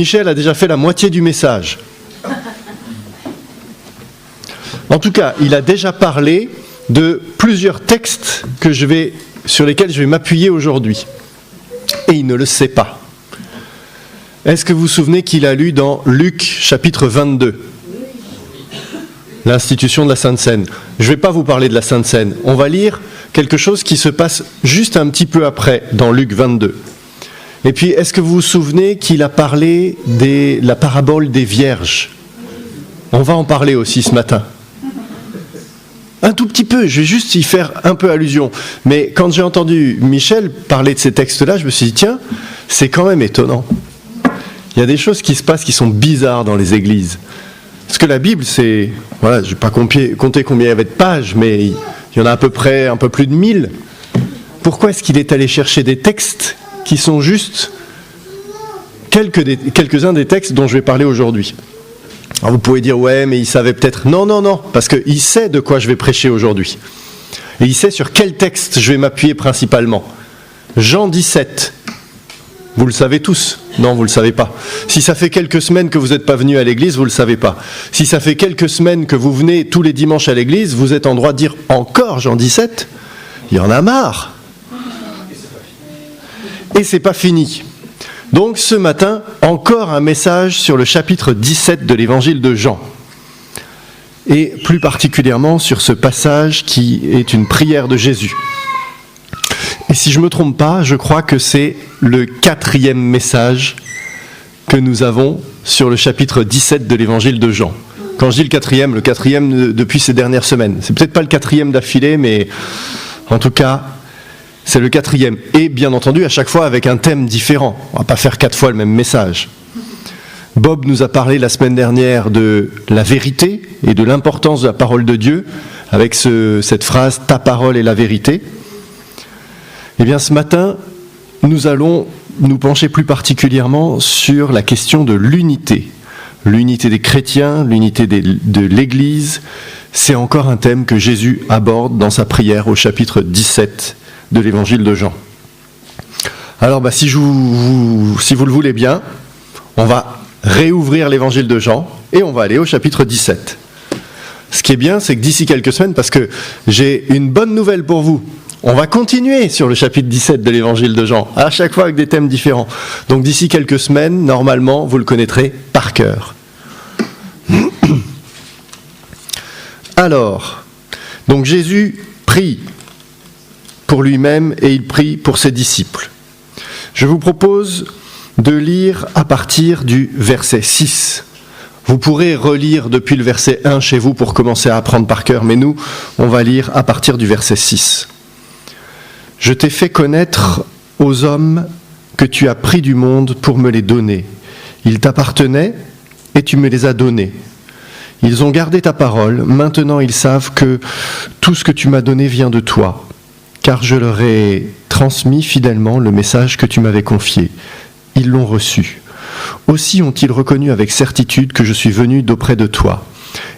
Michel a déjà fait la moitié du message. En tout cas, il a déjà parlé de plusieurs textes sur lesquels je vais m'appuyer aujourd'hui. Et il ne le sait pas. Est-ce que vous vous souvenez qu'il a lu dans Luc, chapitre 22 ? L'institution de la Sainte Seine. Je ne vais pas vous parler de la Sainte Seine. On va lire quelque chose qui se passe juste un petit peu après, dans Luc 22. Et puis, est-ce que vous vous souvenez qu'il a parlé de la parabole des vierges ? On va en parler aussi ce matin. Un tout petit peu, je vais juste y faire un peu allusion. Mais quand j'ai entendu Michel parler de ces textes-là, je me suis dit, tiens, c'est quand même étonnant. Il y a des choses qui se passent qui sont bizarres dans les églises. Parce que la Bible, c'est... Voilà, je ne vais pas compter combien il y avait de pages, mais il y en a à peu près un peu plus de 1000. Pourquoi est-ce qu'il est allé chercher des textes qui sont juste quelques-uns des textes dont je vais parler aujourd'hui? Alors vous pouvez dire, ouais, mais il savait peut-être... Non, parce qu'il sait de quoi je vais prêcher aujourd'hui. Et il sait sur quel texte je vais m'appuyer principalement. Jean 17. Vous le savez tous? Non, vous ne le savez pas. Si ça fait quelques semaines que vous n'êtes pas venu à l'église, vous ne le savez pas. Si ça fait quelques semaines que vous venez tous les dimanches à l'église, vous êtes en droit de dire encore Jean 17? Il y en a marre. Et c'est pas fini. Donc ce matin, encore un message sur le chapitre 17 de l'évangile de Jean. Et plus particulièrement sur ce passage qui est une prière de Jésus. Et si je ne me trompe pas, je crois que c'est le 4e message que nous avons sur le chapitre 17 de l'évangile de Jean. Quand je dis le 4e depuis ces dernières semaines. C'est peut-être pas le 4e d'affilée, mais en tout cas, c'est le 4e. Et bien entendu, à chaque fois avec un thème différent. On ne va pas faire 4 fois le même message. Bob nous a parlé la semaine dernière de la vérité et de l'importance de la parole de Dieu, avec cette phrase « ta parole est la vérité ». Eh bien, ce matin, nous allons nous pencher plus particulièrement sur la question de l'unité. L'unité des chrétiens, l'unité de l'Église, c'est encore un thème que Jésus aborde dans sa prière au chapitre 17 de l'Évangile de Jean. Alors, si vous le voulez bien, on va réouvrir l'Évangile de Jean et on va aller au chapitre 17. Ce qui est bien, c'est que d'ici quelques semaines, parce que j'ai une bonne nouvelle pour vous, on va continuer sur le chapitre 17 de l'évangile de Jean, à chaque fois avec des thèmes différents. Donc d'ici quelques semaines, normalement, vous le connaîtrez par cœur. Alors, donc Jésus prie pour lui-même et il prie pour ses disciples. Je vous propose de lire à partir du verset 6. Vous pourrez relire depuis le verset 1 chez vous pour commencer à apprendre par cœur, mais nous, on va lire à partir du verset 6. Je t'ai fait connaître aux hommes que tu as pris du monde pour me les donner. Ils t'appartenaient et tu me les as donnés. Ils ont gardé ta parole, maintenant ils savent que tout ce que tu m'as donné vient de toi, car je leur ai transmis fidèlement le message que tu m'avais confié. Ils l'ont reçu. Aussi ont-ils reconnu avec certitude que je suis venu d'auprès de toi.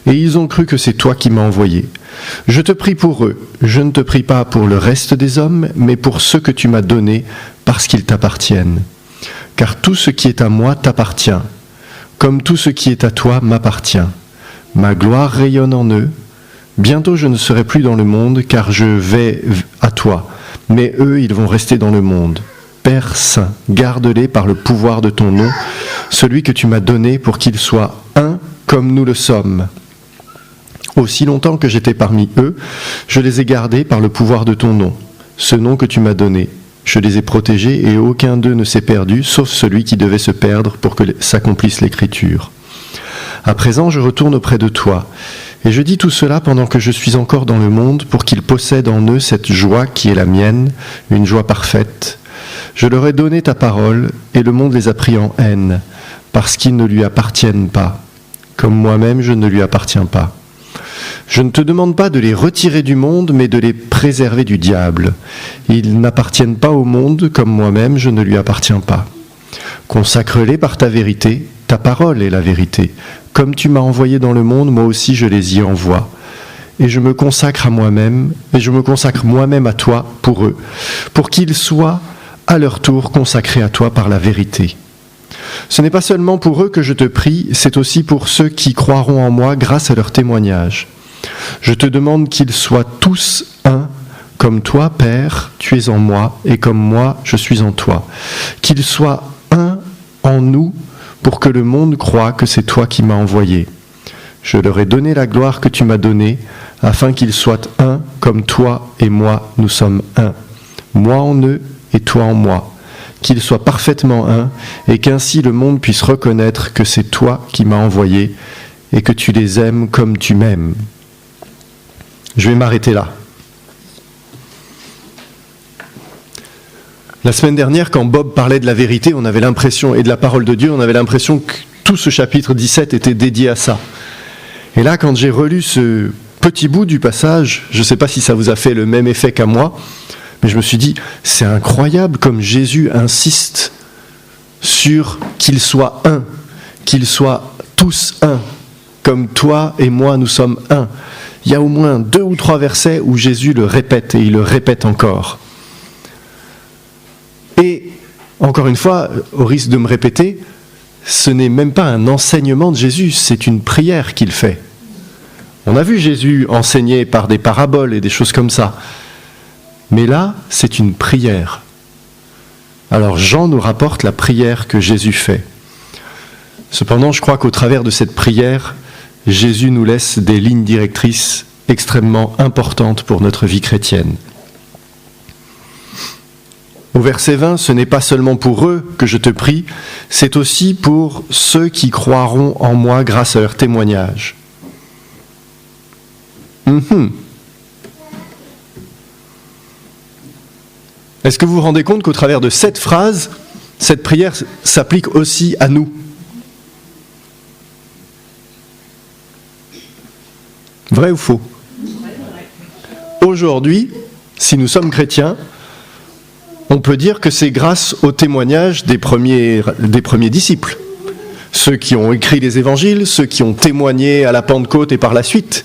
Et ils ont cru que c'est toi qui m'as envoyé. Je te prie pour eux. Je ne te prie pas pour le reste des hommes, mais pour ceux que tu m'as donnés, parce qu'ils t'appartiennent. Car tout ce qui est à moi t'appartient, comme tout ce qui est à toi m'appartient. Ma gloire rayonne en eux. Bientôt je ne serai plus dans le monde, car je vais à toi. Mais eux, ils vont rester dans le monde. Père saint, garde-les par le pouvoir de ton nom, celui que tu m'as donné pour qu'ils soient un comme nous le sommes. Aussi longtemps que j'étais parmi eux, je les ai gardés par le pouvoir de ton nom, ce nom que tu m'as donné. Je les ai protégés et aucun d'eux ne s'est perdu, sauf celui qui devait se perdre pour que s'accomplisse l'Écriture. À présent, je retourne auprès de toi, et je dis tout cela pendant que je suis encore dans le monde, pour qu'ils possèdent en eux cette joie qui est la mienne, une joie parfaite. Je leur ai donné ta parole, et le monde les a pris en haine, parce qu'ils ne lui appartiennent pas, comme moi-même je ne lui appartiens pas. Je ne te demande pas de les retirer du monde, mais de les préserver du diable. Ils n'appartiennent pas au monde, comme moi-même je ne lui appartiens pas. Consacre-les par ta vérité, ta parole est la vérité. Comme tu m'as envoyé dans le monde, moi aussi je les y envoie. Et je me consacre à moi-même, et je me consacre moi-même à toi pour eux, pour qu'ils soient à leur tour consacrés à toi par la vérité. Ce n'est pas seulement pour eux que je te prie, c'est aussi pour ceux qui croiront en moi grâce à leur témoignage. Je te demande qu'ils soient tous un, comme toi, Père, tu es en moi, et comme moi, je suis en toi. Qu'ils soient un en nous, pour que le monde croie que c'est toi qui m'as envoyé. Je leur ai donné la gloire que tu m'as donnée, afin qu'ils soient un, comme toi et moi, nous sommes un. Moi en eux et toi en moi. Qu'ils soient parfaitement un, et qu'ainsi le monde puisse reconnaître que c'est toi qui m'as envoyé, et que tu les aimes comme tu m'aimes. Je vais m'arrêter là. La semaine dernière, quand Bob parlait de la vérité, on avait l'impression, et de la parole de Dieu, on avait l'impression que tout ce chapitre 17 était dédié à ça. Et là, quand j'ai relu ce petit bout du passage, je ne sais pas si ça vous a fait le même effet qu'à moi, mais je me suis dit, c'est incroyable comme Jésus insiste sur qu'ils soient un, qu'ils soient tous un, comme toi et moi nous sommes un. Il y a au moins 2 ou 3 versets où Jésus le répète, et il le répète encore. Et, encore une fois, au risque de me répéter, ce n'est même pas un enseignement de Jésus, c'est une prière qu'il fait. On a vu Jésus enseigner par des paraboles et des choses comme ça. Mais là, c'est une prière. Alors Jean nous rapporte la prière que Jésus fait. Cependant, je crois qu'au travers de cette prière, Jésus nous laisse des lignes directrices extrêmement importantes pour notre vie chrétienne. Au verset 20, ce n'est pas seulement pour eux que je te prie, c'est aussi pour ceux qui croiront en moi grâce à leur témoignage. Est-ce que vous vous rendez compte qu'au travers de cette phrase, cette prière s'applique aussi à nous ? Vrai ou faux ? Aujourd'hui, si nous sommes chrétiens, on peut dire que c'est grâce au témoignage des premiers disciples. Ceux qui ont écrit les évangiles, ceux qui ont témoigné à la Pentecôte et par la suite.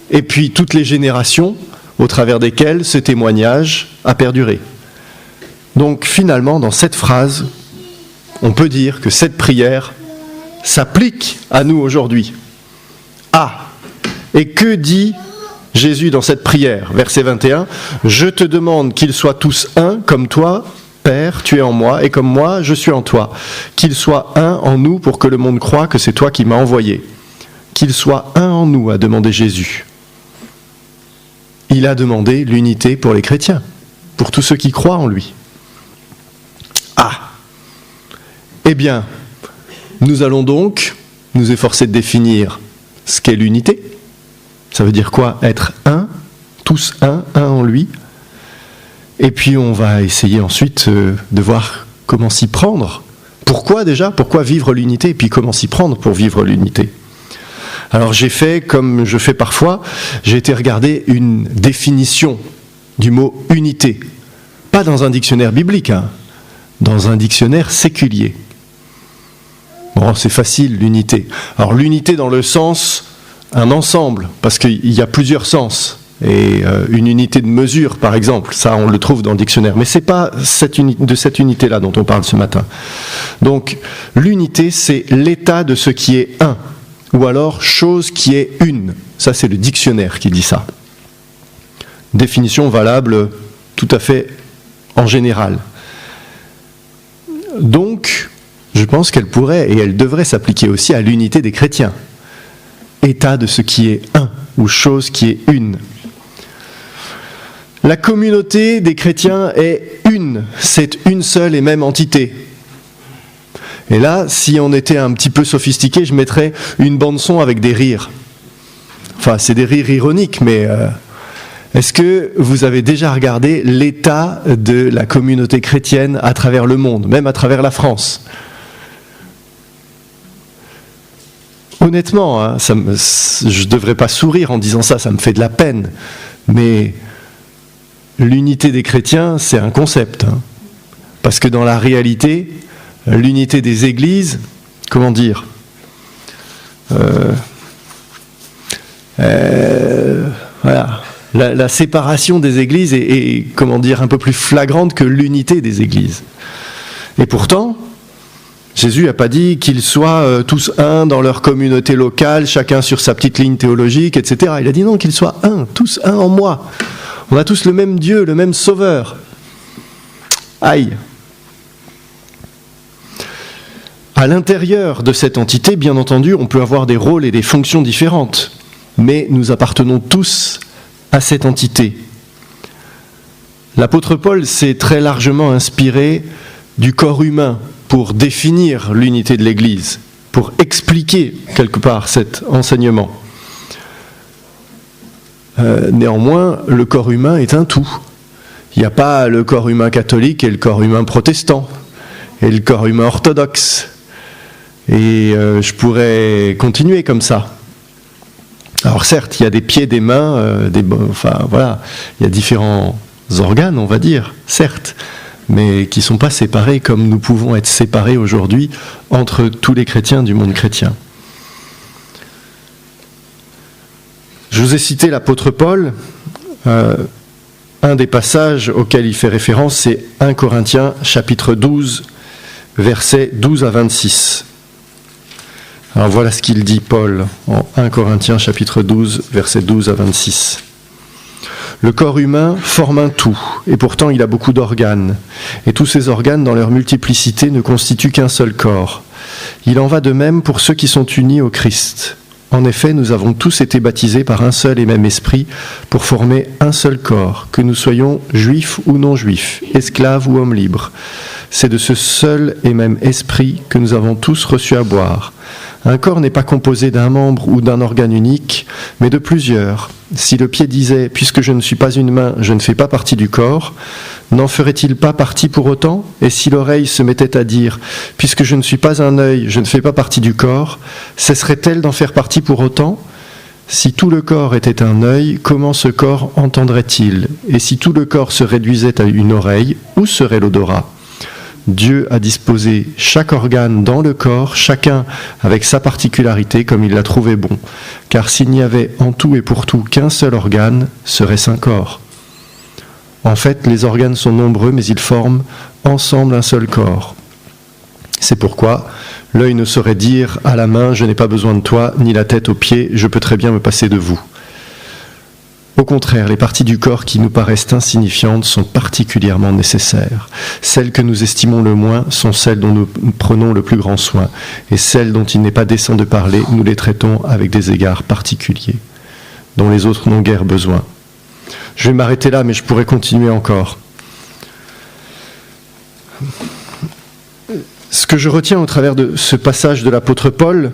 Et puis toutes les générations au travers desquelles ce témoignage a perduré. Donc finalement, dans cette phrase, on peut dire que cette prière s'applique à nous aujourd'hui. Ah ! Et que dit Jésus dans cette prière, verset 21, « Je te demande qu'ils soient tous un, comme toi, Père, tu es en moi, et comme moi, je suis en toi. Qu'ils soient un en nous pour que le monde croie que c'est toi qui m'as envoyé. » Qu'ils soient un en nous, a demandé Jésus. Il a demandé l'unité pour les chrétiens, pour tous ceux qui croient en lui. Ah ! Eh bien, nous allons donc nous efforcer de définir ce qu'est l'unité. Ça veut dire quoi ? Être un, tous un en lui. Et puis on va essayer ensuite de voir comment s'y prendre. Pourquoi déjà ? Pourquoi vivre l'unité ? Et puis comment s'y prendre pour vivre l'unité ? Alors j'ai fait, comme je fais parfois, j'ai été regarder une définition du mot unité. Pas dans un dictionnaire biblique, dans un dictionnaire séculier. Bon, c'est facile, l'unité. Alors l'unité dans le sens... un ensemble, parce qu'il y a plusieurs sens, et une unité de mesure, par exemple, ça on le trouve dans le dictionnaire, mais ce n'est pas de cette unité-là dont on parle ce matin. Donc, l'unité, c'est l'état de ce qui est un, ou alors chose qui est une. Ça, c'est le dictionnaire qui dit ça. Définition valable tout à fait en général. Donc, je pense qu'elle pourrait et elle devrait s'appliquer aussi à l'unité des chrétiens. État de ce qui est un, ou chose qui est une. La communauté des chrétiens est une, c'est une seule et même entité. Et là, si on était un petit peu sophistiqué, je mettrais une bande-son avec des rires. Enfin, c'est des rires ironiques, mais est-ce que vous avez déjà regardé l'état de la communauté chrétienne à travers le monde, même à travers la France ? Honnêtement, je ne devrais pas sourire en disant ça, ça me fait de la peine. Mais l'unité des chrétiens, c'est un concept. Parce que dans la réalité, l'unité des églises, comment dire, voilà, la séparation des églises est, comment dire, un peu plus flagrante que l'unité des églises. Et pourtant, Jésus n'a pas dit qu'ils soient tous un dans leur communauté locale, chacun sur sa petite ligne théologique, etc. Il a dit non, qu'ils soient un, tous un en moi. On a tous le même Dieu, le même Sauveur. Aïe. À l'intérieur de cette entité, bien entendu, on peut avoir des rôles et des fonctions différentes, mais nous appartenons tous à cette entité. L'apôtre Paul s'est très largement inspiré du corps humain pour définir l'unité de l'Église, pour expliquer quelque part cet enseignement. Néanmoins, le corps humain est un tout. Il n'y a pas le corps humain catholique et le corps humain protestant, et le corps humain orthodoxe. Et je pourrais continuer comme ça. Alors certes, il y a des pieds, des mains, enfin voilà, il y a différents organes, on va dire, certes, mais qui ne sont pas séparés comme nous pouvons être séparés aujourd'hui entre tous les chrétiens du monde chrétien. Je vous ai cité l'apôtre Paul. Un des passages auxquels il fait référence, c'est 1 Corinthiens, chapitre 12, versets 12 à 26. Alors voilà ce qu'il dit, Paul, en 1 Corinthiens, chapitre 12, versets 12 à 26. Le corps humain forme un tout, et pourtant il a beaucoup d'organes. Et tous ces organes, dans leur multiplicité, ne constituent qu'un seul corps. Il en va de même pour ceux qui sont unis au Christ. En effet, nous avons tous été baptisés par un seul et même esprit pour former un seul corps, que nous soyons juifs ou non juifs, esclaves ou hommes libres. C'est de ce seul et même esprit que nous avons tous reçu à boire. Un corps n'est pas composé d'un membre ou d'un organe unique, mais de plusieurs. Si le pied disait « Puisque je ne suis pas une main, je ne fais pas partie du corps », n'en ferait-il pas partie pour autant ? Et si l'oreille se mettait à dire « Puisque je ne suis pas un œil, je ne fais pas partie du corps », cesserait-elle d'en faire partie pour autant ? Si tout le corps était un œil, comment ce corps entendrait-il ? Et si tout le corps se réduisait à une oreille, où serait l'odorat ? Dieu a disposé chaque organe dans le corps, chacun avec sa particularité comme il l'a trouvé bon. Car s'il n'y avait en tout et pour tout qu'un seul organe, serait-ce un corps ? En fait, les organes sont nombreux, mais ils forment ensemble un seul corps. C'est pourquoi l'œil ne saurait dire à la main « Je n'ai pas besoin de toi », ni la tête aux pieds « Je peux très bien me passer de vous ». Au contraire, les parties du corps qui nous paraissent insignifiantes sont particulièrement nécessaires. Celles que nous estimons le moins sont celles dont nous prenons le plus grand soin. Et celles dont il n'est pas décent de parler, nous les traitons avec des égards particuliers, dont les autres n'ont guère besoin. Je vais m'arrêter là, mais je pourrais continuer encore. Ce que je retiens au travers de ce passage de l'apôtre Paul,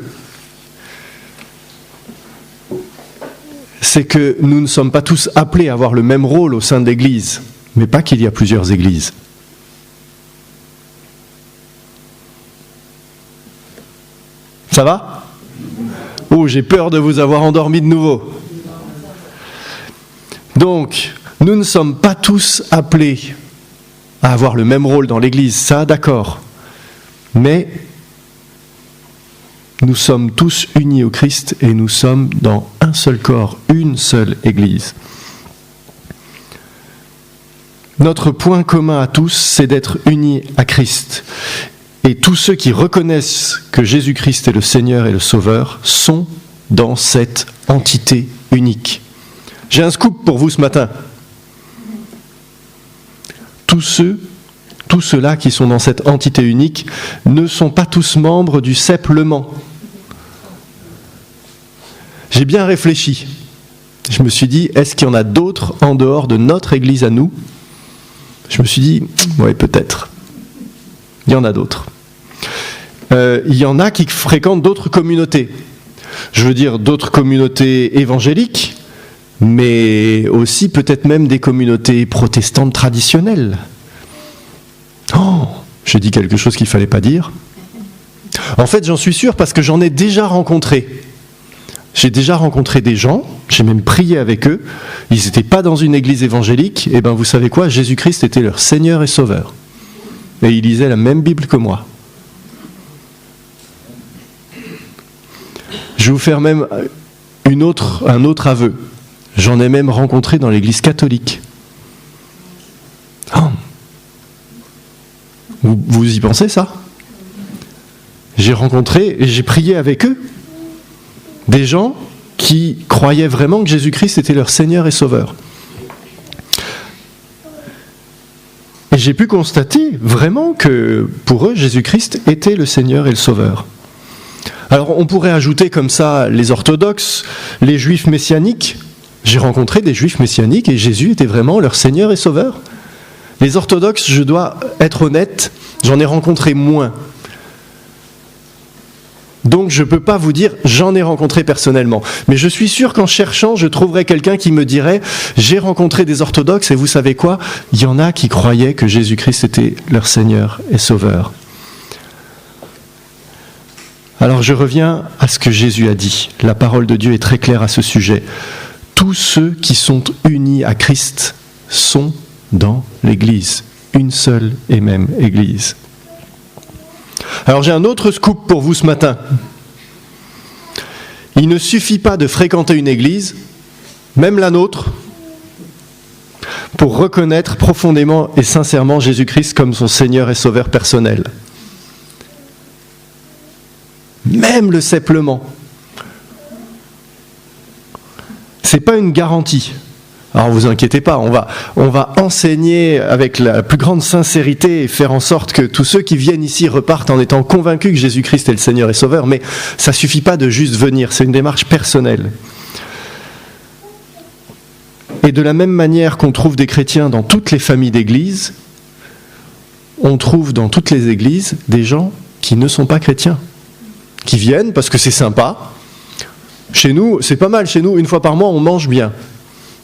c'est que nous ne sommes pas tous appelés à avoir le même rôle au sein de l'Église, mais pas qu'il y a plusieurs églises. Ça va ? Oh, j'ai peur de vous avoir endormi de nouveau. Donc, nous ne sommes pas tous appelés à avoir le même rôle dans l'Église, ça, d'accord. Mais nous sommes tous unis au Christ et nous sommes dans un seul corps, une seule Église. Notre point commun à tous, c'est d'être unis à Christ. Et tous ceux qui reconnaissent que Jésus-Christ est le Seigneur et le Sauveur sont dans cette entité unique. J'ai un scoop pour vous ce matin. Tous ceux-là qui sont dans cette entité unique ne sont pas tous membres du CEP Le Mans. J'ai bien réfléchi. Je me suis dit, est-ce qu'il y en a d'autres en dehors de notre Église à nous ? Je me suis dit, oui, peut-être. Il y en a d'autres. Il y en a qui fréquentent d'autres communautés. Je veux dire d'autres communautés évangéliques, mais aussi peut-être même des communautés protestantes traditionnelles. Oh, j'ai dit quelque chose qu'il ne fallait pas dire. En fait, j'en suis sûr parce que j'en ai déjà rencontré. J'ai déjà rencontré des gens, j'ai même prié avec eux, ils n'étaient pas dans une église évangélique, et bien vous savez quoi, Jésus-Christ était leur Seigneur et Sauveur. Et ils lisaient la même Bible que moi. Je vais vous faire même un autre aveu. J'en ai même rencontré dans l'église catholique. Oh. Vous y pensez ça ? J'ai rencontré et j'ai prié avec eux des gens qui croyaient vraiment que Jésus-Christ était leur Seigneur et Sauveur. Et j'ai pu constater vraiment que pour eux, Jésus-Christ était le Seigneur et le Sauveur. Alors on pourrait ajouter comme ça les orthodoxes, les juifs messianiques. J'ai rencontré des juifs messianiques et Jésus était vraiment leur Seigneur et Sauveur. Les orthodoxes, je dois être honnête, j'en ai rencontré moins. Donc je ne peux pas vous dire, j'en ai rencontré personnellement. Mais je suis sûr qu'en cherchant, je trouverai quelqu'un qui me dirait, j'ai rencontré des orthodoxes et vous savez quoi ? Il y en a qui croyaient que Jésus-Christ était leur Seigneur et Sauveur. Alors je reviens à ce que Jésus a dit. La parole de Dieu est très claire à ce sujet. Tous ceux qui sont unis à Christ sont dans l'Église. Une seule et même Église. Alors j'ai un autre scoop pour vous ce matin. Il ne suffit pas de fréquenter une église, même la nôtre, pour reconnaître profondément et sincèrement Jésus-Christ comme son Seigneur et Sauveur personnel. Même le simplement. Ce n'est pas une garantie. Alors vous inquiétez pas, on va enseigner avec la plus grande sincérité et faire en sorte que tous ceux qui viennent ici repartent en étant convaincus que Jésus-Christ est le Seigneur et Sauveur, mais ça ne suffit pas de juste venir, c'est une démarche personnelle. Et de la même manière qu'on trouve des chrétiens dans toutes les familles d'église, on trouve dans toutes les églises des gens qui ne sont pas chrétiens, qui viennent parce que c'est sympa. Chez nous, c'est pas mal, chez nous, une fois par mois, on mange bien.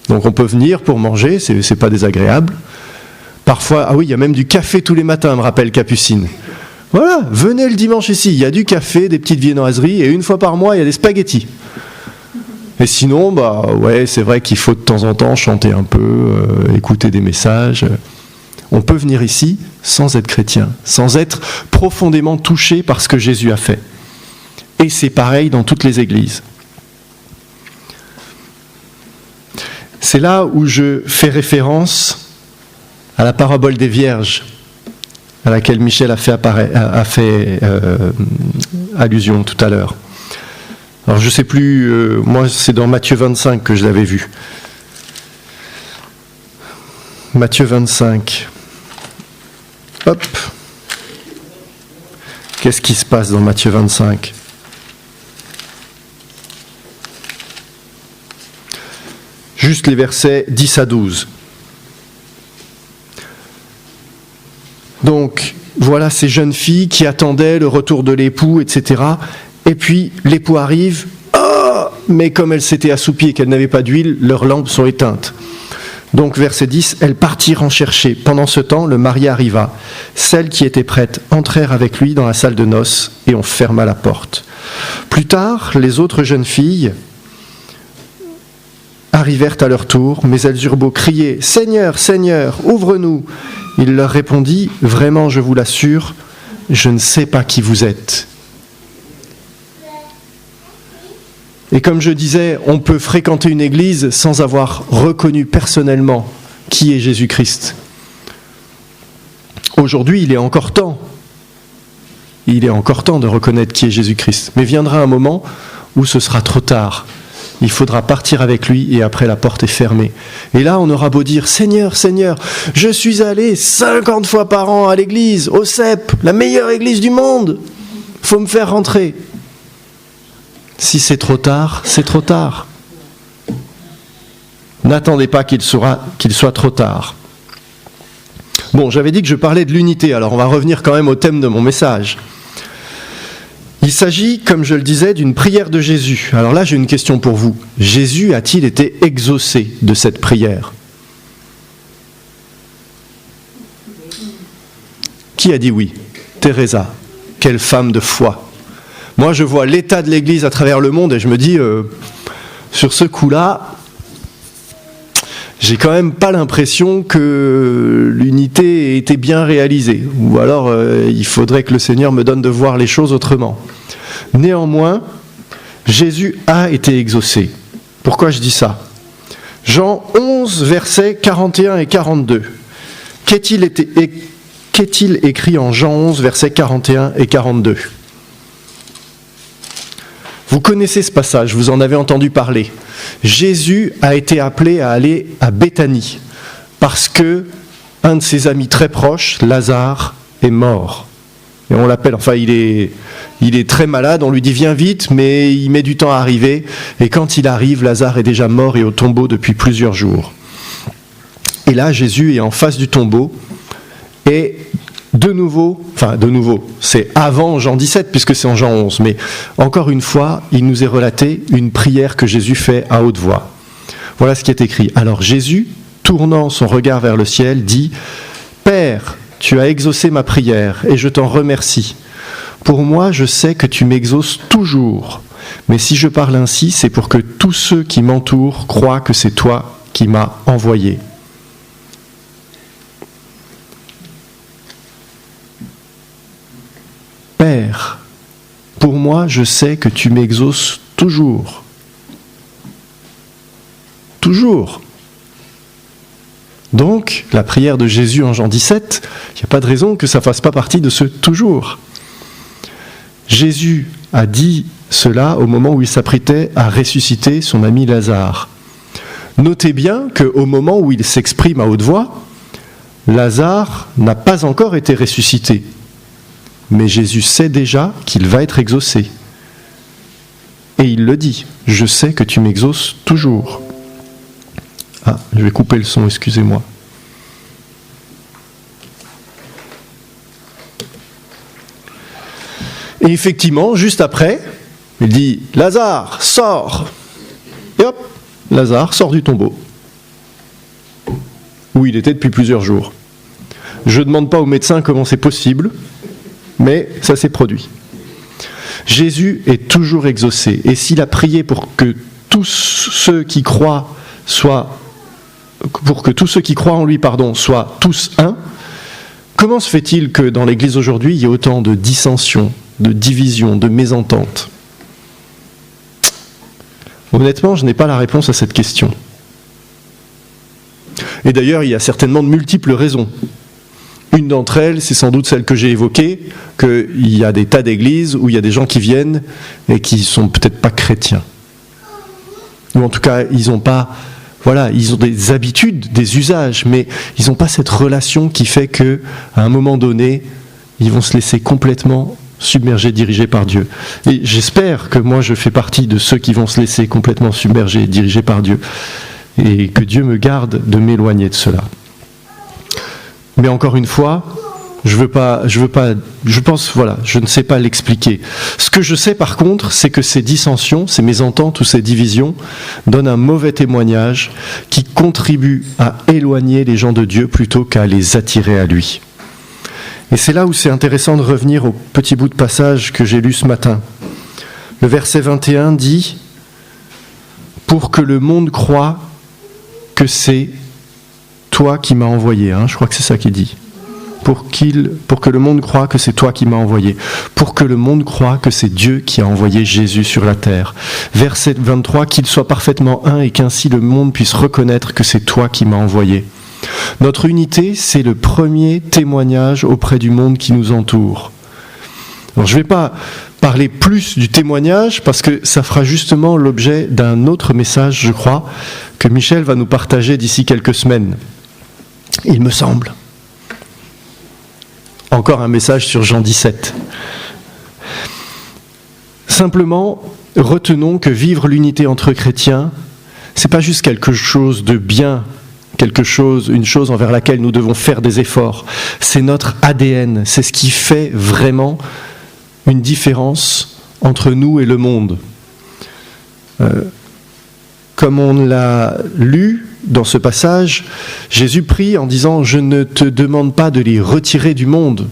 Donc on peut venir pour manger, c'est pas désagréable. Parfois, ah oui, il y a même du café tous les matins, me rappelle Capucine. Voilà, venez le dimanche ici, il y a du café, des petites viennoiseries, et une fois par mois, il y a des spaghettis. Et sinon, ouais, c'est vrai qu'il faut de temps en temps chanter un peu, écouter des messages. On peut venir ici sans être chrétien, sans être profondément touché par ce que Jésus a fait. Et c'est pareil dans toutes les églises. C'est là où je fais référence à la parabole des vierges, à laquelle Michel a fait allusion tout à l'heure. Alors je ne sais plus, moi c'est dans Matthieu 25 que je l'avais vu. Matthieu 25. Hop. Qu'est-ce qui se passe dans Matthieu 25 ? Juste les versets 10 à 12. Donc, voilà ces jeunes filles qui attendaient le retour de l'époux, etc. Et puis, l'époux arrive. Oh ! Mais comme elles s'étaient assoupies et qu'elles n'avaient pas d'huile, leurs lampes sont éteintes. Donc, verset 10, elles partirent en chercher. Pendant ce temps, le mari arriva. Celles qui étaient prêtes entrèrent avec lui dans la salle de noces et on ferma la porte. Plus tard, les autres jeunes filles arrivèrent à leur tour, mais elles eurent beau crier « Seigneur, Seigneur, ouvre-nous !» Il leur répondit « Vraiment, je vous l'assure, je ne sais pas qui vous êtes. » Et comme je disais, on peut fréquenter une église sans avoir reconnu personnellement qui est Jésus-Christ. Aujourd'hui, il est encore temps. Il est encore temps de reconnaître qui est Jésus-Christ. Mais viendra un moment où ce sera trop tard. Il faudra partir avec lui et après la porte est fermée. Et là, on aura beau dire « Seigneur, Seigneur, je suis allé 50 fois par an à l'église, au CEP, la meilleure église du monde. Faut me faire rentrer. » Si c'est trop tard, c'est trop tard. N'attendez pas qu'il soit trop tard. Bon, j'avais dit que je parlais de l'unité, alors on va revenir quand même au thème de mon message. Il s'agit, comme je le disais, d'une prière de Jésus. Alors là, j'ai une question pour vous. Jésus a-t-il été exaucé de cette prière ? Qui a dit oui ? Teresa. Quelle femme de foi. Moi, je vois l'état de l'Église à travers le monde et je me dis, sur ce coup-là, j'ai quand même pas l'impression que l'unité ait été bien réalisée. Ou alors, il faudrait que le Seigneur me donne de voir les choses autrement. Néanmoins, Jésus a été exaucé. Pourquoi je dis ça ? Jean 11, versets 41 et 42. Qu'est-il écrit en Jean 11, versets 41 et 42 ? Vous connaissez ce passage, vous en avez entendu parler. Jésus a été appelé à aller à Béthanie parce que un de ses amis très proches, Lazare, est mort. Et on l'appelle, enfin il est très malade, on lui dit viens vite, mais il met du temps à arriver. Et quand il arrive, Lazare est déjà mort et au tombeau depuis plusieurs jours. Et là, Jésus est en face du tombeau et de nouveau, c'est avant Jean 17 puisque c'est en Jean 11, mais encore une fois, il nous est relaté une prière que Jésus fait à haute voix. Voilà ce qui est écrit. Alors Jésus, tournant son regard vers le ciel, dit « Père, tu as exaucé ma prière et je t'en remercie. Pour moi, je sais que tu m'exauces toujours, mais si je parle ainsi, c'est pour que tous ceux qui m'entourent croient que c'est toi qui m'as envoyé. » Père, pour moi, je sais que tu m'exauces toujours. Toujours. Donc, la prière de Jésus en Jean 17, il n'y a pas de raison que ça ne fasse pas partie de ce toujours. Jésus a dit cela au moment où il s'apprêtait à ressusciter son ami Lazare. Notez bien qu'au moment où il s'exprime à haute voix, Lazare n'a pas encore été ressuscité. Mais Jésus sait déjà qu'il va être exaucé. Et il le dit, « Je sais que tu m'exauces toujours. » Ah, je vais couper le son, excusez-moi. Et effectivement, juste après, il dit « Lazare, sors !» Et hop, Lazare sort du tombeau, où il était depuis plusieurs jours. Je ne demande pas aux médecins comment c'est possible, mais ça s'est produit. Jésus est toujours exaucé. Et s'il a prié pour que tous ceux qui croient en lui, soient tous un, comment se fait-il que dans l'Église aujourd'hui, il y ait autant de dissensions, de divisions, de mésententes ? Honnêtement, je n'ai pas la réponse à cette question. Et d'ailleurs, il y a certainement de multiples raisons. Une d'entre elles, c'est sans doute celle que j'ai évoquée, qu'il y a des tas d'églises où il y a des gens qui viennent et qui ne sont peut-être pas chrétiens. Ou en tout cas, ils ont des habitudes, des usages, mais ils n'ont pas cette relation qui fait qu'à un moment donné, ils vont se laisser complètement submerger, dirigés par Dieu. Et j'espère que moi, je fais partie de ceux qui vont se laisser complètement submerger, dirigés par Dieu. Et que Dieu me garde de m'éloigner de cela. Mais encore une fois, je ne sais pas l'expliquer. Ce que je sais par contre, c'est que ces dissensions, ces mésententes ou ces divisions donnent un mauvais témoignage qui contribue à éloigner les gens de Dieu plutôt qu'à les attirer à lui. Et c'est là où c'est intéressant de revenir au petit bout de passage que j'ai lu ce matin. Le verset 21 dit « Pour que le monde croie que c'est toi qui m'as envoyé, je crois que c'est ça qu'il dit. Pour que le monde croie que c'est toi qui m'as envoyé. Pour que le monde croie que c'est Dieu qui a envoyé Jésus sur la terre. Verset 23, qu'il soit parfaitement un et qu'ainsi le monde puisse reconnaître que c'est toi qui m'as envoyé. Notre unité, c'est le premier témoignage auprès du monde qui nous entoure. Alors je ne vais pas parler plus du témoignage parce que ça fera justement l'objet d'un autre message, je crois, que Michel va nous partager d'ici quelques semaines. Il me semble. Encore un message sur Jean 17. Simplement, retenons que vivre l'unité entre chrétiens, c'est pas juste quelque chose de bien, une chose envers laquelle nous devons faire des efforts. C'est notre ADN, c'est ce qui fait vraiment une différence entre nous et le monde. Comme on l'a lu dans ce passage, Jésus prie en disant « Je ne te demande pas de les retirer du monde,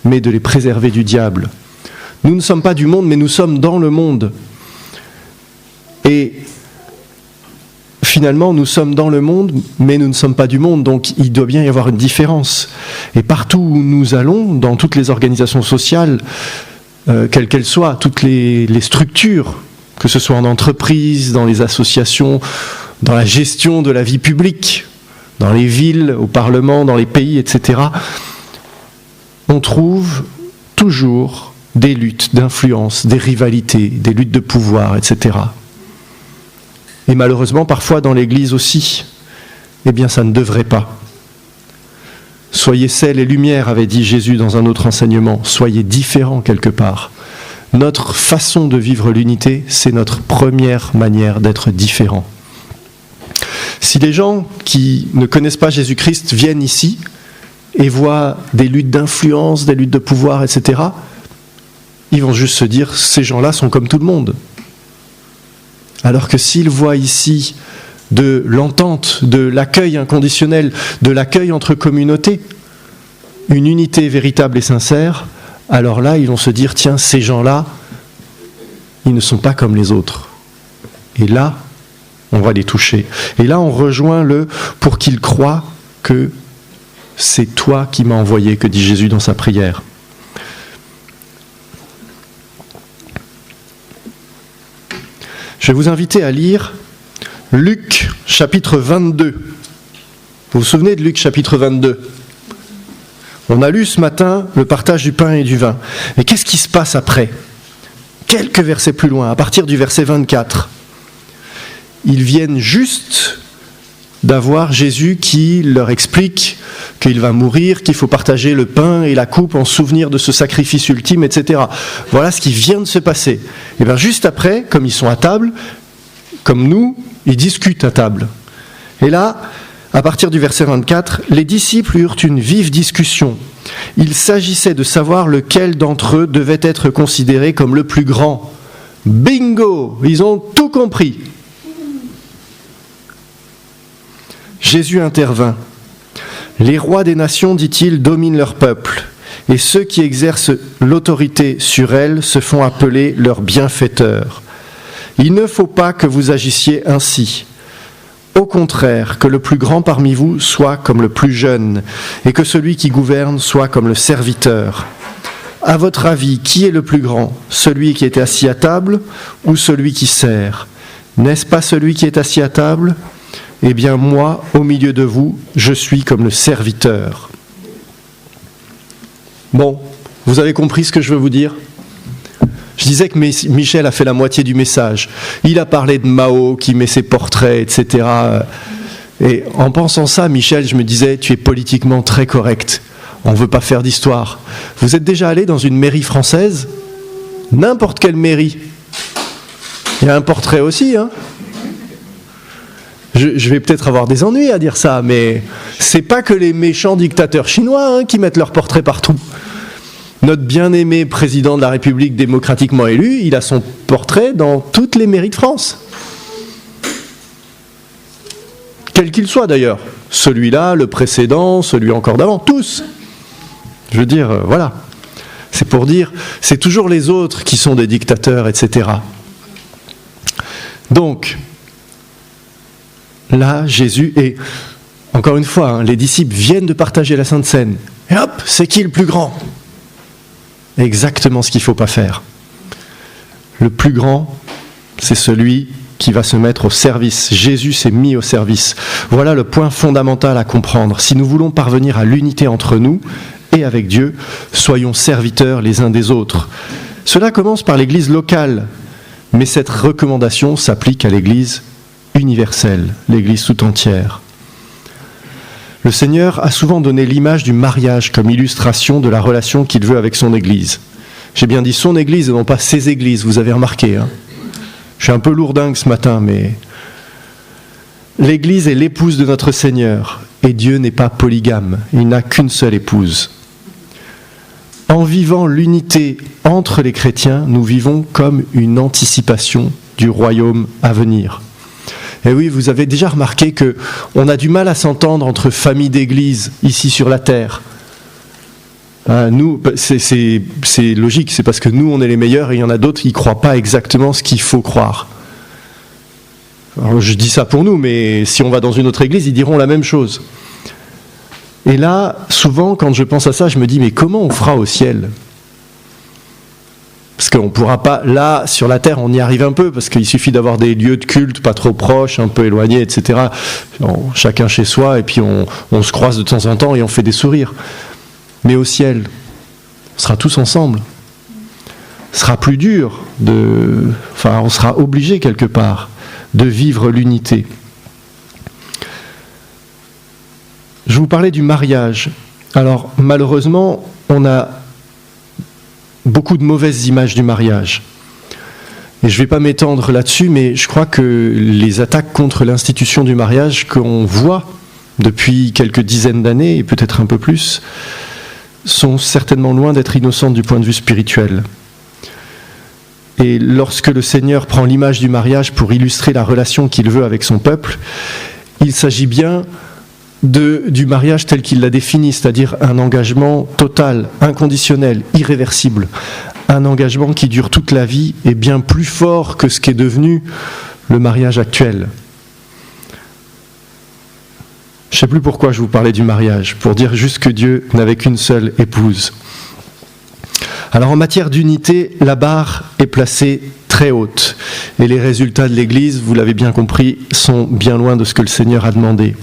mais de les préserver du diable. » Nous ne sommes pas du monde, mais nous sommes dans le monde. Et finalement, nous sommes dans le monde, mais nous ne sommes pas du monde, donc il doit bien y avoir une différence. Et partout où nous allons, dans toutes les organisations sociales, quelles qu'elles soient, toutes les structures, que ce soit en entreprise, dans les associations, dans la gestion de la vie publique, dans les villes, au Parlement, dans les pays, etc., on trouve toujours des luttes d'influence, des rivalités, des luttes de pouvoir, etc. Et malheureusement, parfois dans l'Église aussi, eh bien ça ne devrait pas. Soyez sel et lumière, avait dit Jésus dans un autre enseignement. Soyez différents quelque part. Notre façon de vivre l'unité, c'est notre première manière d'être différent. Si les gens qui ne connaissent pas Jésus-Christ viennent ici et voient des luttes d'influence, des luttes de pouvoir, etc., ils vont juste se dire, ces gens-là sont comme tout le monde. Alors que s'ils voient ici de l'entente, de l'accueil inconditionnel, de l'accueil entre communautés, une unité véritable et sincère, alors là, ils vont se dire, tiens, ces gens-là, ils ne sont pas comme les autres. Et là, on va les toucher. Et là, on rejoint le « pour qu'ils croient que c'est toi qui m'as envoyé », que dit Jésus dans sa prière. Je vais vous inviter à lire Luc, chapitre 22. Vous vous souvenez de Luc, chapitre 22 ? On a lu ce matin le partage du pain et du vin. Mais qu'est-ce qui se passe après ? Quelques versets plus loin, à partir du verset 24. Ils viennent juste d'avoir Jésus qui leur explique qu'il va mourir, qu'il faut partager le pain et la coupe en souvenir de ce sacrifice ultime, etc. Voilà ce qui vient de se passer. Et bien juste après, comme ils sont à table, comme nous, ils discutent à table. Et là, à partir du verset 24, les disciples eurent une vive discussion. Il s'agissait de savoir lequel d'entre eux devait être considéré comme le plus grand. Bingo ! Ils ont tout compris. Jésus intervint. Les rois des nations, dit-il, dominent leur peuple, et ceux qui exercent l'autorité sur elles se font appeler leurs bienfaiteurs. Il ne faut pas que vous agissiez ainsi. Au contraire, que le plus grand parmi vous soit comme le plus jeune, et que celui qui gouverne soit comme le serviteur. À votre avis, qui est le plus grand ? Celui qui est assis à table ou celui qui sert ? N'est-ce pas celui qui est assis à table ? Eh bien moi, au milieu de vous, je suis comme le serviteur. Bon, vous avez compris ce que je veux vous dire ? Je disais que Michel a fait la moitié du message. Il a parlé de Mao qui met ses portraits, etc. Et en pensant ça, Michel, je me disais, tu es politiquement très correct. On ne veut pas faire d'histoire. Vous êtes déjà allé dans une mairie française ? N'importe quelle mairie. Il y a un portrait aussi, hein ? Je vais peut-être avoir des ennuis à dire ça, mais c'est pas que les méchants dictateurs chinois qui mettent leur portrait partout. Notre bien-aimé président de la République démocratiquement élu, il a son portrait dans toutes les mairies de France. Quel qu'il soit d'ailleurs. Celui-là, le précédent, celui encore d'avant, tous. Je veux dire, voilà. C'est pour dire, c'est toujours les autres qui sont des dictateurs, etc. Donc, là, Jésus, et encore une fois, les disciples viennent de partager la Sainte Seine. Et hop, c'est qui le plus grand ? Exactement ce qu'il ne faut pas faire. Le plus grand, c'est celui qui va se mettre au service. Jésus s'est mis au service. Voilà le point fondamental à comprendre. Si nous voulons parvenir à l'unité entre nous et avec Dieu, soyons serviteurs les uns des autres. Cela commence par l'Église locale, mais cette recommandation s'applique à l'Église universelle, l'Église tout entière. Le Seigneur a souvent donné l'image du mariage comme illustration de la relation qu'il veut avec son Église. J'ai bien dit son Église et non pas ses églises, vous avez remarqué. Je suis un peu lourdingue ce matin, mais l'Église est l'épouse de notre Seigneur et Dieu n'est pas polygame, il n'a qu'une seule épouse. En vivant l'unité entre les chrétiens, nous vivons comme une anticipation du royaume à venir. Et oui, vous avez déjà remarqué qu'on a du mal à s'entendre entre familles d'église ici sur la terre. Nous, c'est logique, c'est parce que nous, on est les meilleurs et il y en a d'autres qui ne croient pas exactement ce qu'il faut croire. Alors, je dis ça pour nous, mais si on va dans une autre église, ils diront la même chose. Et là, souvent, quand je pense à ça, je me dis, mais comment on fera au ciel ? Parce qu'on ne pourra pas, là, sur la terre, on y arrive un peu, parce qu'il suffit d'avoir des lieux de culte pas trop proches, un peu éloignés, etc. Chacun chez soi, et puis on se croise de temps en temps et on fait des sourires. Mais au ciel, on sera tous ensemble. sera plus dur, on sera obligé quelque part de vivre l'unité. Je vous parlais du mariage. Alors malheureusement, on a beaucoup de mauvaises images du mariage. Et je ne vais pas m'étendre là-dessus, mais je crois que les attaques contre l'institution du mariage qu'on voit depuis quelques dizaines d'années, et peut-être un peu plus, sont certainement loin d'être innocentes du point de vue spirituel. Et lorsque le Seigneur prend l'image du mariage pour illustrer la relation qu'il veut avec son peuple, il s'agit bien du mariage tel qu'il l'a défini, c'est-à-dire un engagement total, inconditionnel, irréversible, un engagement qui dure toute la vie et bien plus fort que ce qu'est devenu le mariage actuel. Je ne sais plus pourquoi je vous parlais du mariage, pour dire juste que Dieu n'avait qu'une seule épouse. Alors en matière d'unité, la barre est placée très haute, et les résultats de l'Église, vous l'avez bien compris, sont bien loin de ce que le Seigneur a demandé.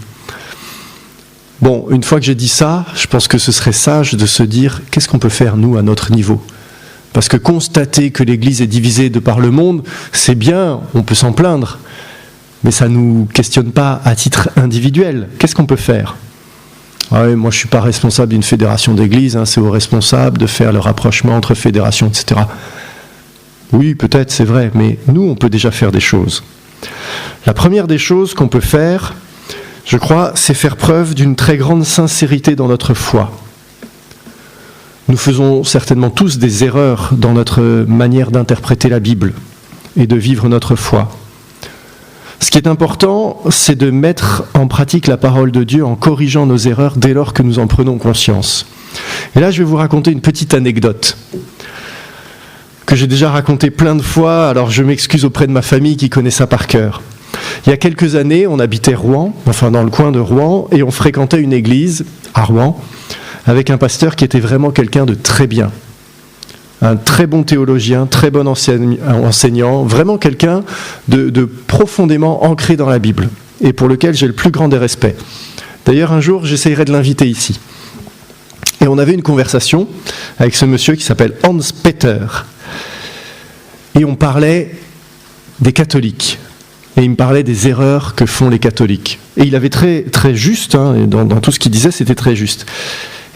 Bon, une fois que j'ai dit ça, je pense que ce serait sage de se dire qu'est-ce qu'on peut faire nous à notre niveau ? Parce que constater que l'Église est divisée de par le monde, c'est bien, on peut s'en plaindre, mais ça ne nous questionne pas à titre individuel. Qu'est-ce qu'on peut faire ? Ah oui, moi je ne suis pas responsable d'une fédération d'église, c'est aux responsables de faire le rapprochement entre fédérations, etc. Oui, peut-être, c'est vrai, mais nous on peut déjà faire des choses. La première des choses qu'on peut faire, je crois, c'est faire preuve d'une très grande sincérité dans notre foi. Nous faisons certainement tous des erreurs dans notre manière d'interpréter la Bible et de vivre notre foi. Ce qui est important, c'est de mettre en pratique la parole de Dieu en corrigeant nos erreurs dès lors que nous en prenons conscience. Et là, je vais vous raconter une petite anecdote que j'ai déjà racontée plein de fois, alors je m'excuse auprès de ma famille qui connaît ça par cœur. Il y a quelques années, on habitait Rouen, dans le coin de Rouen, et on fréquentait une église à Rouen, avec un pasteur qui était vraiment quelqu'un de très bien. Un très bon théologien, très bon enseignant, vraiment quelqu'un de profondément ancré dans la Bible, et pour lequel j'ai le plus grand des respects. D'ailleurs, un jour, j'essayerai de l'inviter ici. Et on avait une conversation avec ce monsieur qui s'appelle Hans Peter. Et on parlait des catholiques. Et il me parlait des erreurs que font les catholiques. Et il avait très, très juste, dans tout ce qu'il disait, c'était très juste.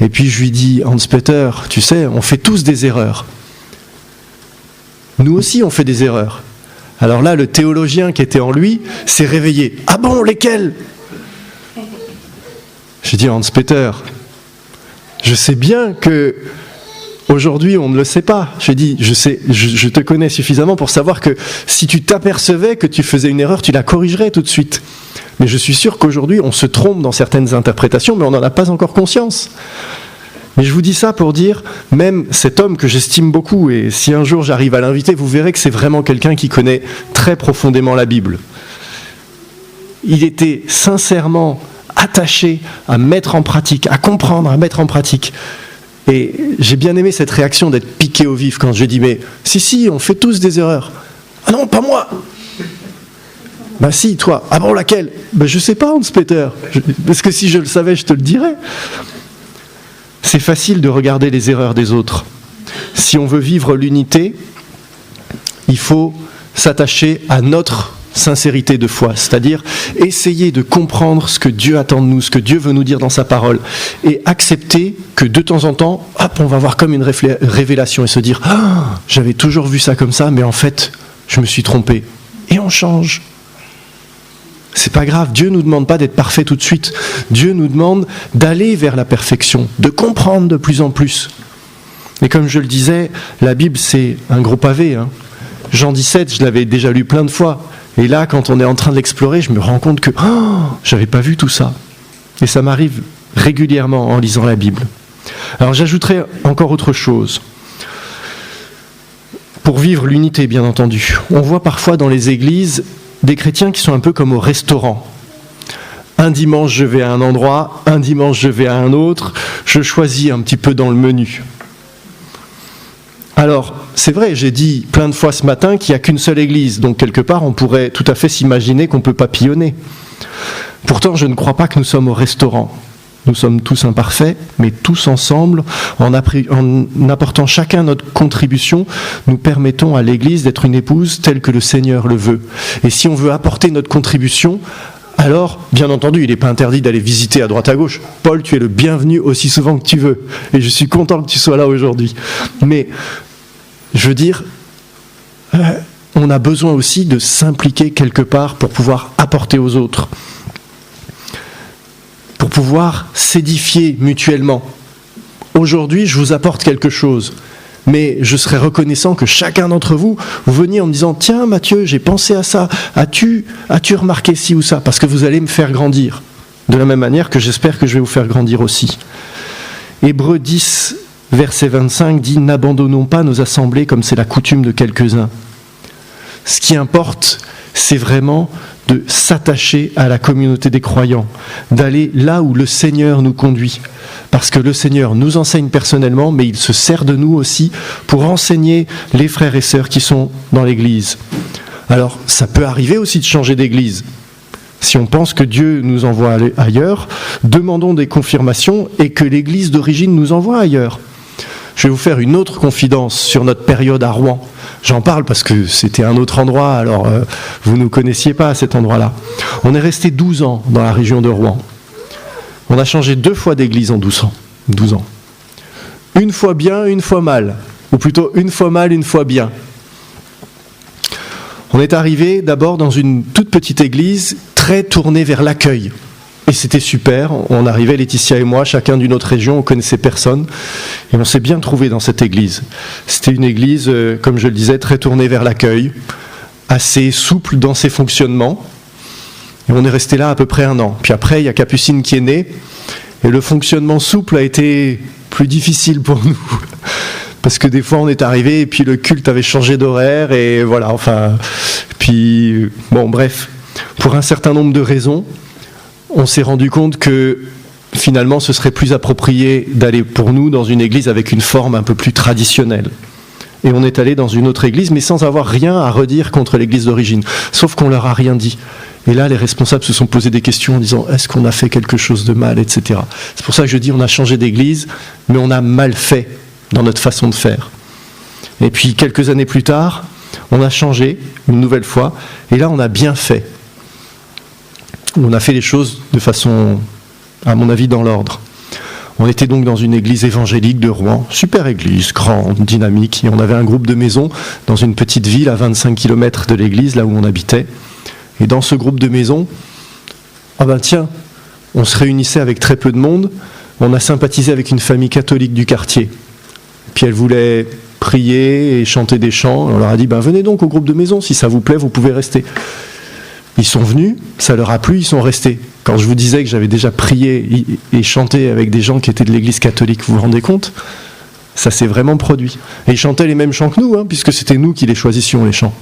Et puis je lui dis, Hans Peter, tu sais, on fait tous des erreurs. Nous aussi, on fait des erreurs. Alors là, le théologien qui était en lui s'est réveillé. Ah bon, lesquelles ? J'ai dit, Hans Peter, je sais bien que aujourd'hui, on ne le sait pas. J'ai dit, je te connais suffisamment pour savoir que si tu t'apercevais que tu faisais une erreur, tu la corrigerais tout de suite. Mais je suis sûr qu'aujourd'hui, on se trompe dans certaines interprétations, mais on n'en a pas encore conscience. Mais je vous dis ça pour dire, même cet homme que j'estime beaucoup, et si un jour j'arrive à l'inviter, vous verrez que c'est vraiment quelqu'un qui connaît très profondément la Bible. Il était sincèrement attaché à mettre en pratique, à comprendre, à mettre en pratique. Et j'ai bien aimé cette réaction d'être piqué au vif quand je dis, mais si, on fait tous des erreurs. Ah non, pas moi. Bah si, toi. Ah bon, laquelle ? Bah je sais pas, Hans Peter. Parce que si je le savais, je te le dirais. C'est facile de regarder les erreurs des autres. Si on veut vivre l'unité, il faut s'attacher à notre sincérité de foi, c'est-à-dire essayer de comprendre ce que Dieu attend de nous, ce que Dieu veut nous dire dans sa parole, et accepter que de temps en temps, on va avoir comme une révélation et se dire « j'avais toujours vu ça comme ça, mais en fait, je me suis trompé. » Et on change. C'est pas grave, Dieu ne nous demande pas d'être parfait tout de suite. Dieu nous demande d'aller vers la perfection, de comprendre de plus en plus. Et comme je le disais, la Bible, c'est un gros pavé. Jean 17, je l'avais déjà lu plein de fois. Et là, quand on est en train de l'explorer, je me rends compte que j'avais pas vu tout ça. Et ça m'arrive régulièrement en lisant la Bible. Alors j'ajouterai encore autre chose. Pour vivre l'unité, bien entendu. On voit parfois dans les églises des chrétiens qui sont un peu comme au restaurant. Un dimanche, je vais à un endroit, un dimanche, je vais à un autre. Je choisis un petit peu dans le menu. Alors, c'est vrai, j'ai dit plein de fois ce matin qu'il n'y a qu'une seule église, donc quelque part, on pourrait tout à fait s'imaginer qu'on peut papillonner. Pourtant, je ne crois pas que nous sommes au restaurant. Nous sommes tous imparfaits, mais tous ensemble, en apportant chacun notre contribution, nous permettons à l'Église d'être une épouse telle que le Seigneur le veut. Et si on veut apporter notre contribution, alors, bien entendu, il n'est pas interdit d'aller visiter à droite à gauche. Paul, tu es le bienvenu aussi souvent que tu veux. Et je suis content que tu sois là aujourd'hui. Mais, je veux dire, on a besoin aussi de s'impliquer quelque part pour pouvoir apporter aux autres. Pour pouvoir s'édifier mutuellement. Aujourd'hui, je vous apporte quelque chose, mais je serais reconnaissant que chacun d'entre vous, vous veniez en me disant « Tiens Mathieu, j'ai pensé à ça, as-tu remarqué ci ou ça ?» Parce que vous allez me faire grandir, de la même manière que j'espère que je vais vous faire grandir aussi. Hébreux 10, verset 25 dit « N'abandonnons pas nos assemblées comme c'est la coutume de quelques-uns. » Ce qui importe, c'est vraiment de s'attacher à la communauté des croyants, d'aller là où le Seigneur nous conduit. Parce que le Seigneur nous enseigne personnellement, mais il se sert de nous aussi pour enseigner les frères et sœurs qui sont dans l'Église. Alors, ça peut arriver aussi de changer d'Église. Si on pense que Dieu nous envoie ailleurs, demandons des confirmations et que l'Église d'origine nous envoie ailleurs. Je vais vous faire une autre confidence sur notre période à Rouen. J'en parle parce que c'était un autre endroit, alors vous ne nous connaissiez pas à cet endroit-là. On est resté 12 ans dans la région de Rouen. On a changé 2 fois d'église en 12 ans. Une fois bien, une fois mal. Ou plutôt une fois mal, une fois bien. On est arrivé d'abord dans une toute petite église très tournée vers l'accueil. Et c'était super, on arrivait, Laetitia et moi, chacun d'une autre région, on connaissait personne, et on s'est bien trouvé dans cette église. C'était une église, comme je le disais, très tournée vers l'accueil, assez souple dans ses fonctionnements, et on est resté là à peu près 1 an. Puis après, il y a Capucine qui est née, et le fonctionnement souple a été plus difficile pour nous, parce que des fois on est arrivé, et puis le culte avait changé d'horaire, et voilà, enfin, puis, bon, bref, pour un certain nombre de raisons, on s'est rendu compte que finalement ce serait plus approprié d'aller pour nous dans une église avec une forme un peu plus traditionnelle. Et on est allé dans une autre église, mais sans avoir rien à redire contre l'église d'origine, sauf qu'on leur a rien dit. Et là, les responsables se sont posés des questions en disant « Est-ce qu'on a fait quelque chose de mal ?» etc. C'est pour ça que je dis on a changé d'église, mais on a mal fait dans notre façon de faire. Et puis quelques années plus tard, on a changé une nouvelle fois, et là on a bien fait. On a fait les choses de façon, à mon avis, dans l'ordre. On était donc dans une église évangélique de Rouen, super église, grande, dynamique, et on avait un groupe de maisons dans une petite ville à 25 km de l'église, là où on habitait. Et dans ce groupe de maisons, on se réunissait avec très peu de monde, on a sympathisé avec une famille catholique du quartier. Puis elle voulait prier et chanter des chants, on leur a dit, venez donc au groupe de maisons, si ça vous plaît, vous pouvez rester. Ils sont venus, ça leur a plu, ils sont restés. Quand je vous disais que j'avais déjà prié et chanté avec des gens qui étaient de l'église catholique, vous vous rendez compte ? Ça s'est vraiment produit. Et ils chantaient les mêmes chants que nous, puisque c'était nous qui les choisissions, les chants.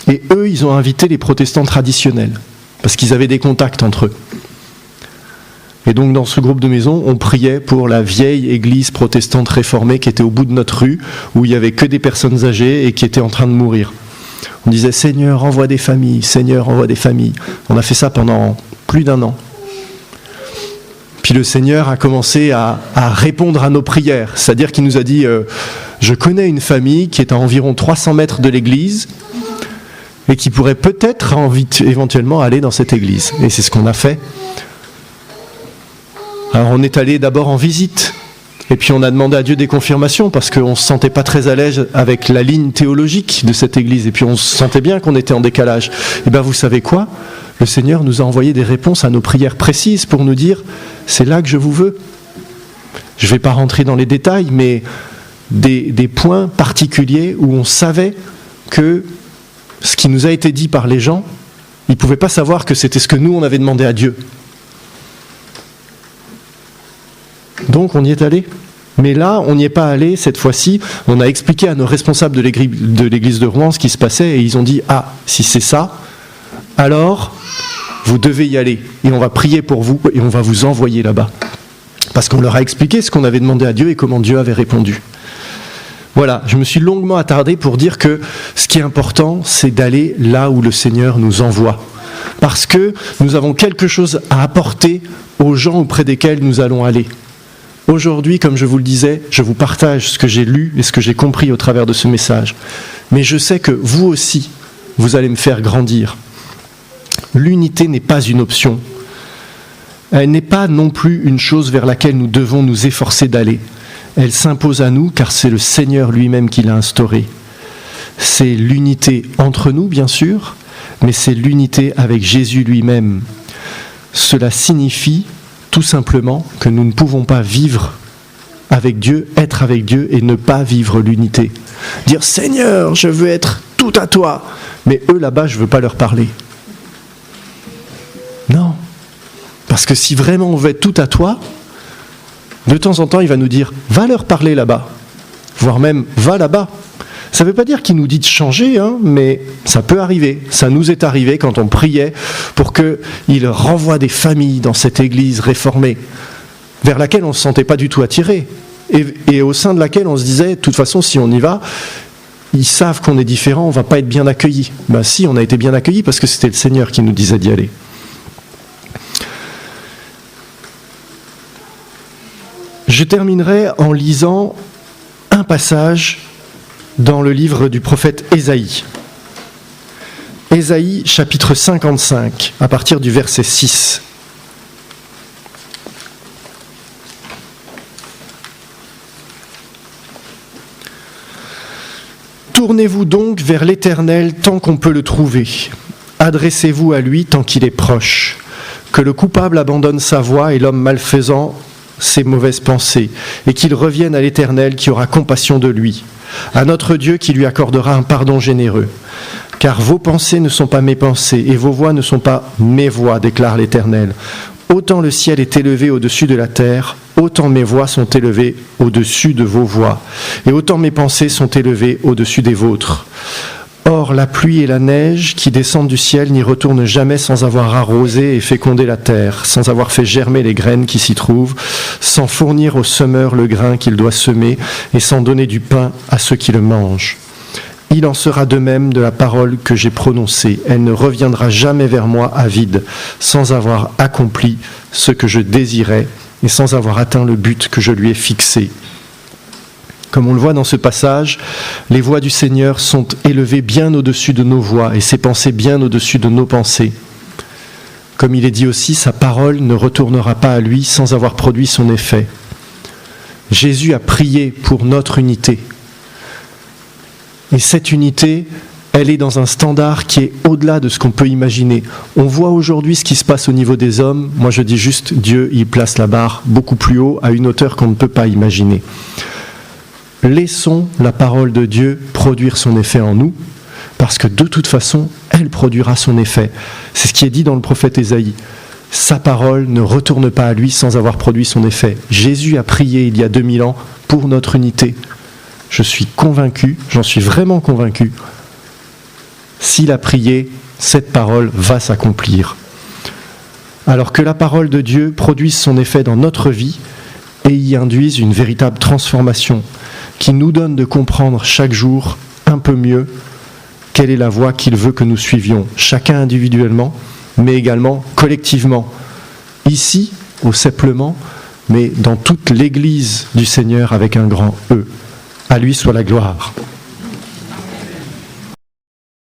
Et eux, ils ont invité les protestants traditionnels, parce qu'ils avaient des contacts entre eux. Et donc dans ce groupe de maison, on priait pour la vieille église protestante réformée qui était au bout de notre rue, où il n'y avait que des personnes âgées et qui étaient en train de mourir. On disait « Seigneur, envoie des familles, Seigneur, envoie des familles ». On a fait ça pendant plus d'1 an. Puis le Seigneur a commencé à répondre à nos prières. C'est-à-dire qu'il nous a dit « Je connais une famille qui est à environ 300 mètres de l'église et qui pourrait peut-être éventuellement aller dans cette église ». Et c'est ce qu'on a fait. Alors on est allé d'abord en visite. Et puis on a demandé à Dieu des confirmations parce qu'on ne se sentait pas très à l'aise avec la ligne théologique de cette église. Et puis on se sentait bien qu'on était en décalage. Et bien vous savez quoi ? Le Seigneur nous a envoyé des réponses à nos prières précises pour nous dire « c'est là que je vous veux ». Je ne vais pas rentrer dans les détails, mais des points particuliers où on savait que ce qui nous a été dit par les gens, ils ne pouvaient pas savoir que c'était ce que nous on avait demandé à Dieu. Donc on y est allé. Mais là, on n'y est pas allé cette fois-ci. On a expliqué à nos responsables de l'église de Rouen ce qui se passait et ils ont dit « Ah, si c'est ça, alors vous devez y aller. Et on va prier pour vous et on va vous envoyer là-bas. » Parce qu'on leur a expliqué ce qu'on avait demandé à Dieu et comment Dieu avait répondu. Voilà, je me suis longuement attardé pour dire que ce qui est important, c'est d'aller là où le Seigneur nous envoie. parce que nous avons quelque chose à apporter aux gens auprès desquels nous allons aller. Aujourd'hui, comme je vous le disais, je vous partage ce que j'ai lu et ce que j'ai compris au travers de ce message. Mais je sais que vous aussi, vous allez me faire grandir. L'unité n'est pas une option. Elle n'est pas non plus une chose vers laquelle nous devons nous efforcer d'aller. Elle s'impose à nous car c'est le Seigneur lui-même qui l'a instaurée. C'est l'unité entre nous, bien sûr, mais c'est l'unité avec Jésus lui-même. Cela signifie tout simplement que nous ne pouvons pas vivre avec Dieu, être avec Dieu et ne pas vivre l'unité. Dire « Seigneur, je veux être tout à toi », mais eux là-bas, je ne veux pas leur parler. Non, parce que si vraiment on veut être tout à toi, de temps en temps, il va nous dire « Va leur parler là-bas », voire même « Va là-bas ». Ça ne veut pas dire qu'il nous dit de changer, mais ça peut arriver. Ça nous est arrivé quand on priait pour qu'il renvoie des familles dans cette église réformée, vers laquelle on ne se sentait pas du tout attiré, et au sein de laquelle on se disait, de toute façon, si on y va, ils savent qu'on est différent, on ne va pas être bien accueillis. Ben si, on a été bien accueillis parce que c'était le Seigneur qui nous disait d'y aller. Je terminerai en lisant un passage dans le livre du prophète Ésaïe. Ésaïe, chapitre 55, à partir du verset 6. Tournez-vous donc vers l'Éternel tant qu'on peut le trouver. Adressez-vous à lui tant qu'il est proche. Que le coupable abandonne sa voie et l'homme malfaisant ses mauvaises pensées, et qu'il revienne à l'Éternel qui aura compassion de lui, à notre Dieu qui lui accordera un pardon généreux. Car vos pensées ne sont pas mes pensées, et vos voies ne sont pas mes voies, déclare l'Éternel. Autant le ciel est élevé au-dessus de la terre, autant mes voies sont élevées au-dessus de vos voies, et autant mes pensées sont élevées au-dessus des vôtres. Or, la pluie et la neige qui descendent du ciel n'y retournent jamais sans avoir arrosé et fécondé la terre, sans avoir fait germer les graines qui s'y trouvent, sans fournir au semeur le grain qu'il doit semer et sans donner du pain à ceux qui le mangent. Il en sera de même de la parole que j'ai prononcée. Elle ne reviendra jamais vers moi à vide, sans avoir accompli ce que je désirais et sans avoir atteint le but que je lui ai fixé. Comme on le voit dans ce passage, les voies du Seigneur sont élevées bien au-dessus de nos voies et ses pensées bien au-dessus de nos pensées. Comme il est dit aussi, sa parole ne retournera pas à lui sans avoir produit son effet. Jésus a prié pour notre unité. Et cette unité, elle est dans un standard qui est au-delà de ce qu'on peut imaginer. On voit aujourd'hui ce qui se passe au niveau des hommes. Moi je dis juste, Dieu, il place la barre beaucoup plus haut, à une hauteur qu'on ne peut pas imaginer. Laissons la parole de Dieu produire son effet en nous, parce que de toute façon, elle produira son effet. C'est ce qui est dit dans le prophète Ésaïe. Sa parole ne retourne pas à lui sans avoir produit son effet. Jésus a prié il y a 2000 ans pour notre unité. Je suis convaincu, j'en suis vraiment convaincu, s'il a prié, cette parole va s'accomplir. Alors que la parole de Dieu produise son effet dans notre vie et y induise une véritable transformation qui nous donne de comprendre chaque jour un peu mieux quelle est la voie qu'il veut que nous suivions, chacun individuellement, mais également collectivement, ici, au Seplement, mais dans toute l'Église du Seigneur avec un grand E. À lui soit la gloire.